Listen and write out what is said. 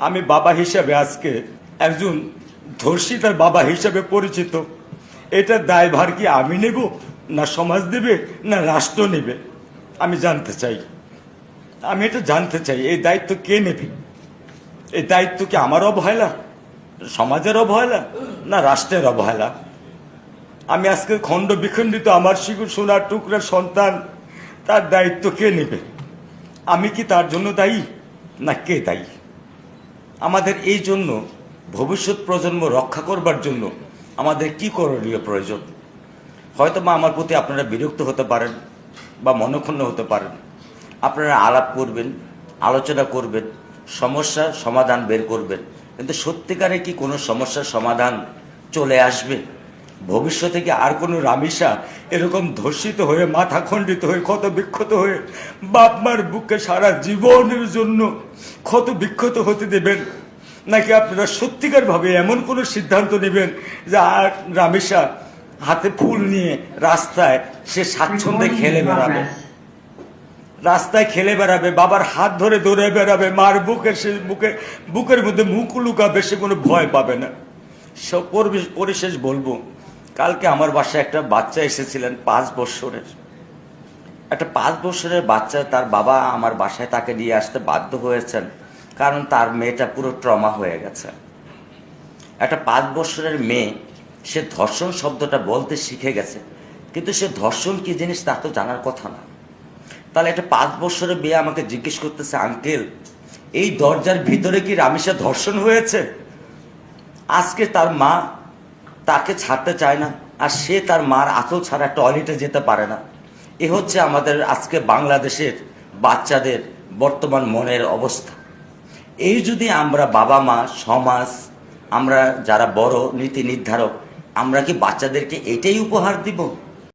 আমি বাবা হিসাবে আজকে একজন ধর্ষিতার বাবা হিসাবে পরিচিত। এটা দায়ভার কি আমি নেব, না সমাজ দেবে, না রাষ্ট্র নেবে? আমি জানতে চাই, আমি এটা জানতে চাই, এই দায়িত্ব কে নেবে? এই দায়িত্ব কি আমার অবহেলা, সমাজের অবহেলা, না রাষ্ট্রের অবহেলা? আমি আজকে খণ্ড বিখণ্ডিত আমার শিশু সোনার টুকরার সন্তান, তার দায়িত্ব কে নেবে? আমি কি তার জন্য দায়ী, না কে দায়ী? আমাদের এই জন্য ভবিষ্যৎ প্রজন্ম রক্ষা করবার জন্য আমাদের কি করণীয় প্রয়োজন? হয়তো বা আমার প্রতি আপনারা বিরক্ত হতে পারেন বা মনক্ষুণ্ণ হতে পারেন, আপনারা আলাপ করবেন, আলোচনা করবেন, সমস্যার সমাধান বের করবেন, কিন্তু সত্যিকারে কি কোনো সমস্যার সমাধান চলে আসবে? ভবিষ্যতে কি আর কোনো রামিসা এরকম ধর্ষিত হয়ে, মাথা খণ্ডিত হয়ে, ক্ষত বিক্ষত হয়ে বাপ মার বুকে সারা জীবনের জন্য ক্ষত বিক্ষত হতে দেবেন? নাকি আপনারা সত্যিকার ভাবে এমন কোনো সিদ্ধান্ত নেবেন যে আর রামিসা হাতে ফুল নিয়ে রাস্তায় সে স্বাচ্ছন্দ্যে খেলে বেড়াবে, রাস্তায় খেলে বেড়াবে, বাবার হাত ধরে দৌড়ে বেড়াবে, মার বুকের মধ্যে মুখ লুকাবে, সে কোনো ভয় পাবে না? পরিশেষ বলবো, কালকে আমার বাসায় একটা বাচ্চা এসেছিলেন 5 বছরের, একটা 5 বছরের বাচ্চা, তার বাবা আমার বাসায় তাকে নিয়ে আসতে বাধ্য হয়েছেন, কারণ তার মেয়েটা পুরো ট্রমা হয়ে গেছে। একটা 5 বছরের মেয়ে, সে ধর্ষণ শব্দটা বলতে শিখে গেছে, কিন্তু সে ধর্ষণ কি জিনিস তা তো জানার কথা না। তাহলে একটা 5 বছরের মেয়ে আমাকে জিজ্ঞেস করতেছে, আঙ্কেল এই দরজার ভিতরে কি রামিসা ধর্ষণ হয়েছে? আজকে তার মা তাকে ছাড়তে চায় না, আর সে তার মার আঁচল ছাড়া টয়লেটে যেতে পারে না। এ হচ্ছে আমাদের আজকে বাংলাদেশের বাচ্চাদের বর্তমান মনের অবস্থা। এই যদি আমরা বাবা মা, সমাজ, আমরা যারা বড় নীতি নির্ধারক, আমরা কি বাচ্চাদেরকে এটাই উপহার দিব?